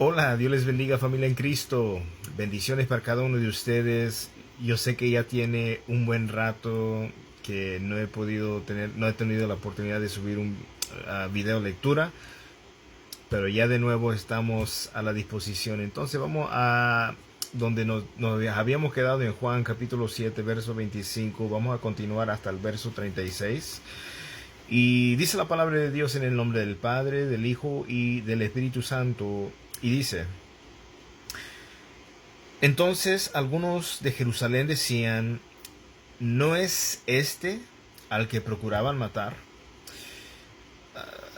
Hola, Dios les bendiga, familia en Cristo. Bendiciones para cada uno de ustedes. Yo sé que ya tiene un buen rato que no he tenido la oportunidad de subir un video lectura, pero ya de nuevo estamos a la disposición. Entonces vamos a donde nos habíamos quedado en Juan capítulo 7, verso 25. Vamos a continuar hasta el verso 36. Y dice la palabra de Dios en el nombre del Padre, del Hijo y del Espíritu Santo. Y dice: entonces algunos de Jerusalén decían: ¿no es este al que procuraban matar?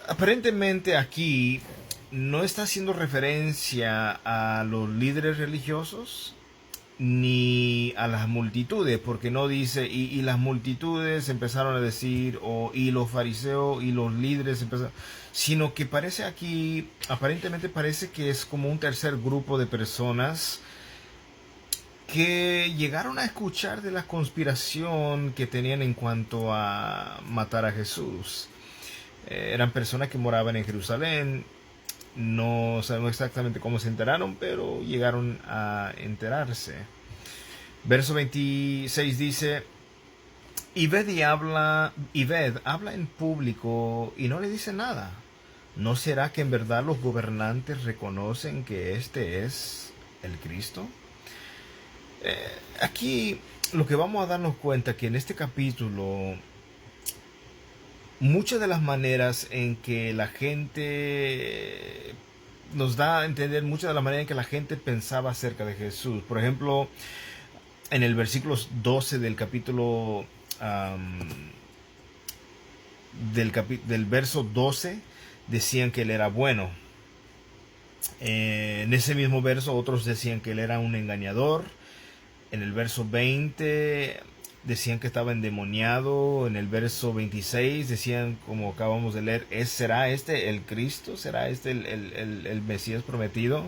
Aparentemente aquí no está haciendo referencia a los líderes religiosos ni a las multitudes, porque no dice y las multitudes empezaron a decir, y los fariseos y los líderes empezaron, sino que parece aquí, aparentemente parece que es como un tercer grupo de personas que llegaron a escuchar de la conspiración que tenían en cuanto a matar a Jesús. Eran personas que moraban en Jerusalén. No sabemos exactamente cómo se enteraron, pero llegaron a enterarse. Verso 26 dice: y ved, habla en público y no le dice nada. ¿No será que en verdad los gobernantes reconocen que este es el Cristo? Aquí lo que vamos a darnos cuenta que en este capítulo muchas de las maneras en que la gente nos da a entender, muchas de las maneras en que la gente pensaba acerca de Jesús. Por ejemplo, en el versículo 12 del capítulo del verso 12 decían que él era bueno. En ese mismo verso otros decían que él era un engañador. En el verso 20 decían que estaba endemoniado. En el verso 26 decían, como acabamos de leer, ¿será este el Cristo? ¿Será este el Mesías prometido?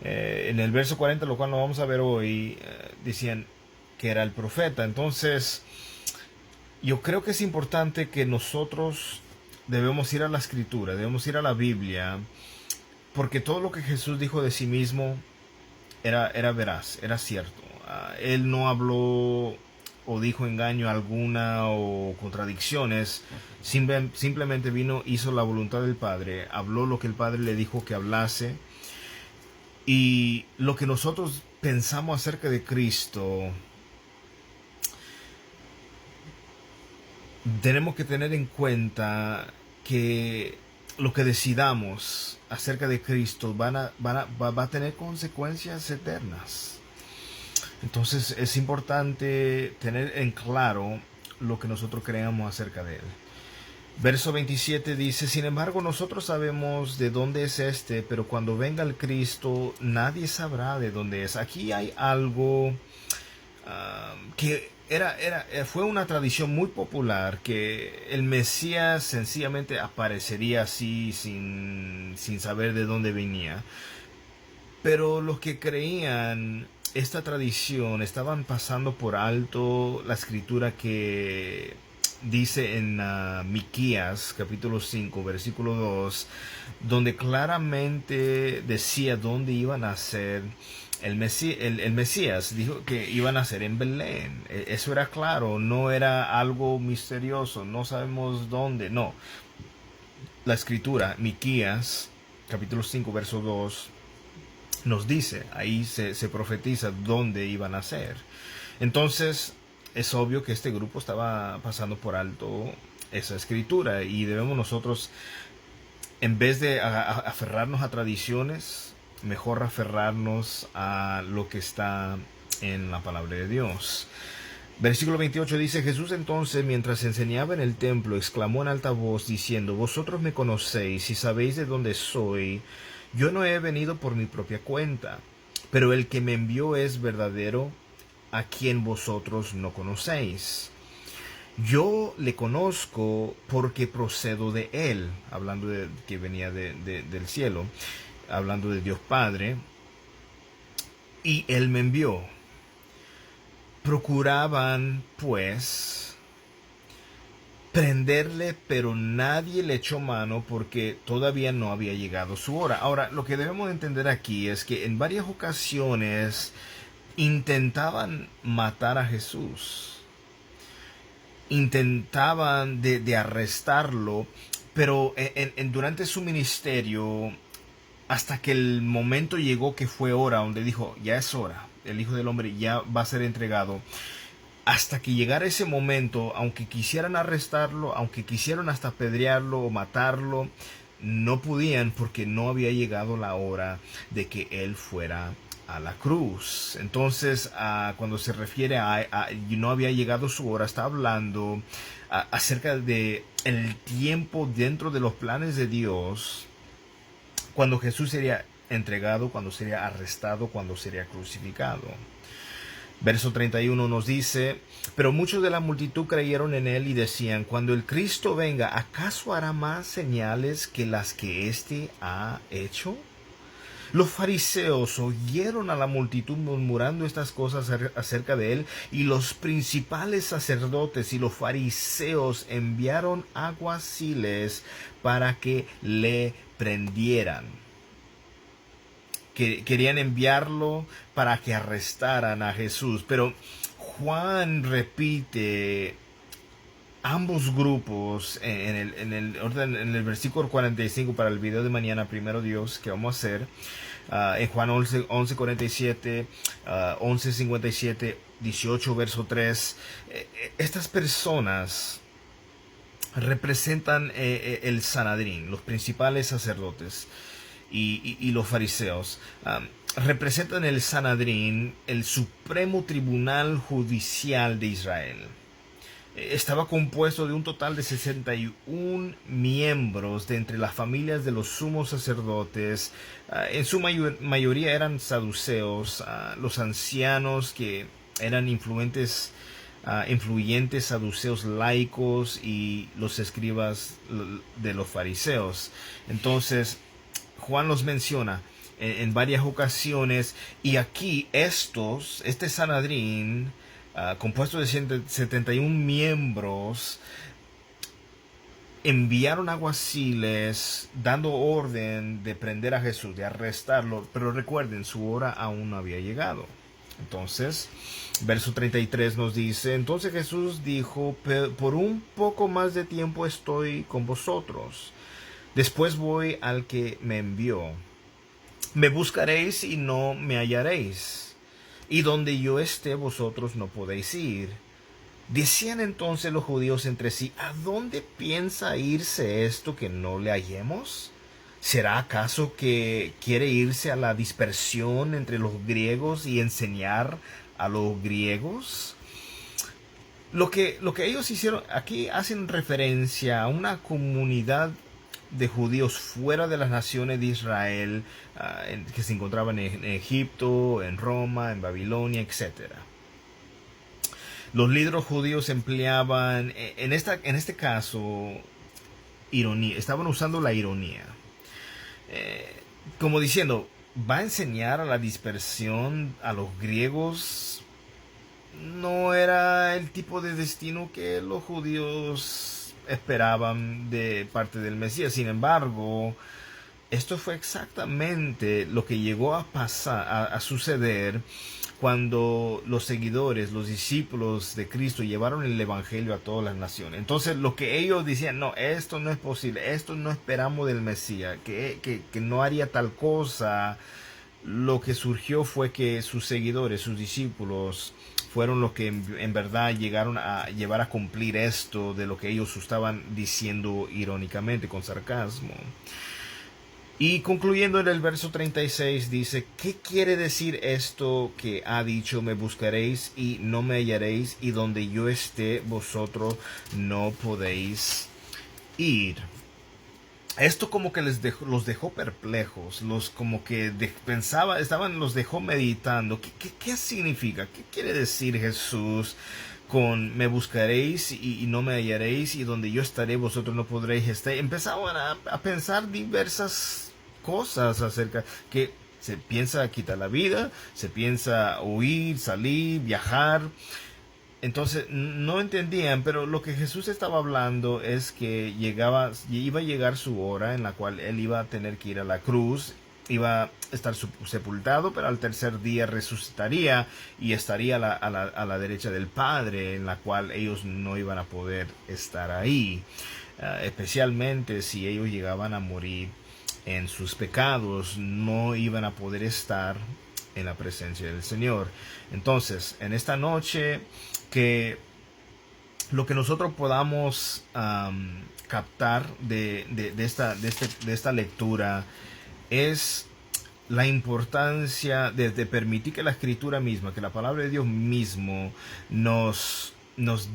En el verso 40, lo cual no vamos a ver hoy, decían que era el profeta. Entonces, yo creo que es importante que nosotros debemos ir a la Escritura, debemos ir a la Biblia, porque todo lo que Jesús dijo de sí mismo era veraz, era cierto. Él no habló o dijo engaño alguna o contradicciones. Simplemente vino, hizo la voluntad del Padre, habló lo que el Padre le dijo que hablase. Y lo que nosotros pensamos acerca de Cristo, tenemos que tener en cuenta que lo que decidamos acerca de Cristo va a tener consecuencias eternas. Entonces es importante tener en claro lo que nosotros creamos acerca de él. Verso 27 dice: sin embargo nosotros sabemos de dónde es este, pero cuando venga el Cristo nadie sabrá de dónde es. Aquí hay algo que fue una tradición muy popular, que el Mesías sencillamente aparecería así sin saber de dónde venía. Pero los que creían esta tradición estaban pasando por alto la escritura que dice en Miquías capítulo 5 versículo 2, donde claramente decía dónde iban a ser el Mesías. Dijo que iban a ser en Belén. Eso era claro, no era algo misterioso, no sabemos dónde, no. La escritura, Miquías capítulo 5 verso 2, nos dice, ahí se profetiza dónde iban a ser. Entonces es obvio que este grupo estaba pasando por alto esa escritura, y debemos nosotros, en vez de aferrarnos a tradiciones, mejor aferrarnos a lo que está en la palabra de Dios. Versículo 28 dice: Jesús entonces, mientras enseñaba en el templo, exclamó en alta voz diciendo: vosotros me conocéis y sabéis de dónde soy. Yo no he venido por mi propia cuenta, pero el que me envió es verdadero, a quien vosotros no conocéis. Yo le conozco porque procedo de él, hablando de que venía del cielo, hablando de Dios Padre, y él me envió. Procuraban, pues, prenderle, pero nadie le echó mano porque todavía no había llegado su hora. Ahora, lo que debemos entender aquí es que en varias ocasiones intentaban matar a Jesús, intentaban de arrestarlo, pero durante su ministerio, hasta que el momento llegó que fue hora, donde dijo, ya es hora, el Hijo del Hombre ya va a ser entregado. Hasta que llegara ese momento, aunque quisieran arrestarlo, aunque quisieran hasta apedrearlo o matarlo, no podían porque no había llegado la hora de que él fuera a la cruz. Entonces, cuando se refiere a no había llegado su hora, está hablando acerca de el tiempo dentro de los planes de Dios, cuando Jesús sería entregado, cuando sería arrestado, cuando sería crucificado. Verso 31 nos dice, pero muchos de la multitud creyeron en él y decían, cuando el Cristo venga, ¿acaso hará más señales que las que éste ha hecho? Los fariseos oyeron a la multitud murmurando estas cosas acerca de él, y los principales sacerdotes y los fariseos enviaron alguaciles para que le prendieran. Que querían enviarlo para que arrestaran a Jesús. Pero Juan repite ambos grupos en el versículo 45 para el video de mañana, primero Dios, que vamos a hacer. En Juan 11:47, 11:57, 18 verso 3. Estas personas representan el Sanedrín, los principales sacerdotes y los fariseos. Representan el Sanedrín, el supremo tribunal judicial de Israel. Estaba compuesto de un total de 61 miembros de entre las familias de los sumos sacerdotes. En su mayoría eran saduceos, los ancianos que eran influyentes saduceos laicos y los escribas de los fariseos. Entonces, Juan los menciona en varias ocasiones, y aquí este Sanedrín, compuesto de 71 miembros, enviaron alguaciles dando orden de prender a Jesús, de arrestarlo, pero recuerden, su hora aún no había llegado. Entonces, verso 33 nos dice, entonces Jesús dijo, por un poco más de tiempo estoy con vosotros, después voy al que me envió. Me buscaréis y no me hallaréis, y donde yo esté vosotros no podéis ir. Decían entonces los judíos entre sí, ¿a dónde piensa irse esto que no le hallemos? ¿Será acaso que quiere irse a la dispersión entre los griegos y enseñar a los griegos? Lo que ellos hicieron aquí hacen referencia a una comunidad de judíos fuera de las naciones de Israel, que se encontraban en Egipto, en Roma, en Babilonia, etc. Los líderes judíos empleaban, en este caso, ironía, estaban usando la ironía. Como diciendo, ¿va a enseñar a la dispersión a los griegos? No era el tipo de destino que los judíos esperaban de parte del Mesías. Sin embargo, esto fue exactamente lo que llegó a pasar, a suceder cuando los seguidores, los discípulos de Cristo llevaron el evangelio a todas las naciones. Entonces, lo que ellos decían, no, esto no es posible, esto no esperamos del Mesías, que no haría tal cosa. Lo que surgió fue que sus seguidores, sus discípulos, fueron los que en verdad llegaron a llevar a cumplir esto de lo que ellos estaban diciendo irónicamente, con sarcasmo. Y concluyendo en el verso 36 dice, ¿qué quiere decir esto que ha dicho? Me buscaréis y no me hallaréis, y donde yo esté vosotros no podéis ir. Esto como que los dejó perplejos, los dejó meditando. ¿Qué significa? ¿Qué quiere decir Jesús con me buscaréis y no me hallaréis, y donde yo estaré vosotros no podréis estar? Empezaban a pensar diversas cosas acerca que se piensa quitar la vida, se piensa huir, salir, viajar. entonces no entendían, pero lo que Jesús estaba hablando es que iba a llegar su hora en la cual él iba a tener que ir a la cruz, iba a estar sepultado, pero al tercer día resucitaría y estaría a la derecha del Padre, en la cual ellos no iban a poder estar ahí, especialmente si ellos llegaban a morir en sus pecados, no iban a poder estar en la presencia del Señor. Entonces, en esta noche, que lo que nosotros podamos captar de esta lectura es la importancia de permitir que la escritura misma, que la palabra de Dios mismo nos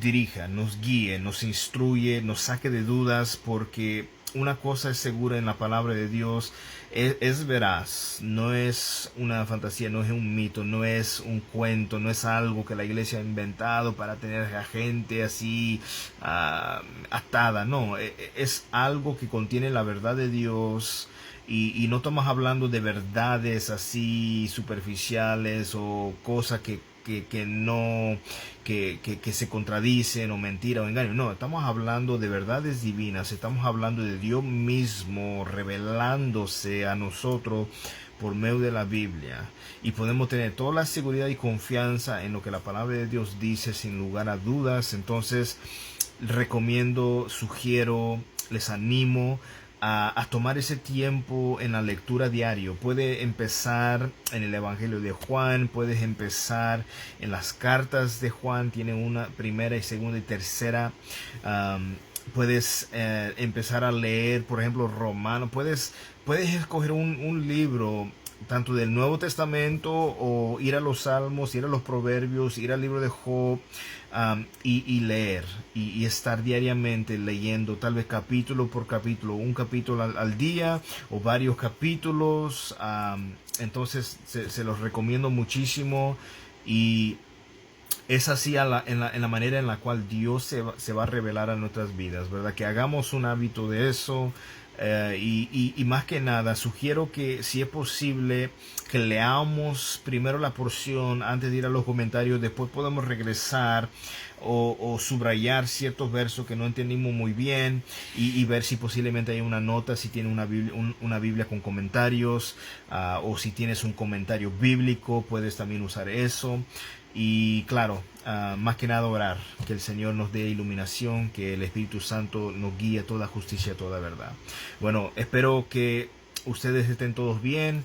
dirija, nos guíe, nos instruye, nos saque de dudas, porque una cosa es segura en la palabra de Dios, es veraz, no es una fantasía, no es un mito, no es un cuento, no es algo que la iglesia ha inventado para tener a gente así atada, no, es algo que contiene la verdad de Dios. Y no estamos hablando de verdades así superficiales o cosas que no que se contradicen o mentira o engaño. No, estamos hablando de verdades divinas, estamos hablando de Dios mismo revelándose a nosotros por medio de la Biblia, y podemos tener toda la seguridad y confianza en lo que la palabra de Dios dice sin lugar a dudas. Entonces recomiendo, sugiero, les animo a tomar ese tiempo en la lectura diario. Puede empezar en el Evangelio de Juan, puedes empezar en las cartas de Juan, tiene una primera y segunda y tercera. Puedes empezar a leer, por ejemplo, Romano. Puedes escoger un libro tanto del Nuevo Testamento, o ir a los Salmos, ir a los Proverbios, ir al libro de Job, y leer y estar diariamente leyendo, tal vez capítulo por capítulo, un capítulo al día o varios capítulos. Entonces se los recomiendo muchísimo, y es así en la manera en la cual Dios se va a revelar a nuestras vidas, ¿verdad? Que hagamos un hábito de eso. Y más que nada, sugiero que, si es posible, que leamos primero la porción antes de ir a los comentarios. Después podemos regresar o subrayar ciertos versos que no entendimos muy bien, y ver si posiblemente hay una nota, si tiene una Biblia con comentarios, o si tienes un comentario bíblico, puedes también usar eso. Y claro, más que nada orar, que el Señor nos dé iluminación, que el Espíritu Santo nos guíe a toda justicia, a toda verdad. Bueno, espero que ustedes estén todos bien,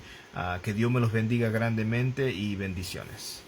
que Dios me los bendiga grandemente, y bendiciones.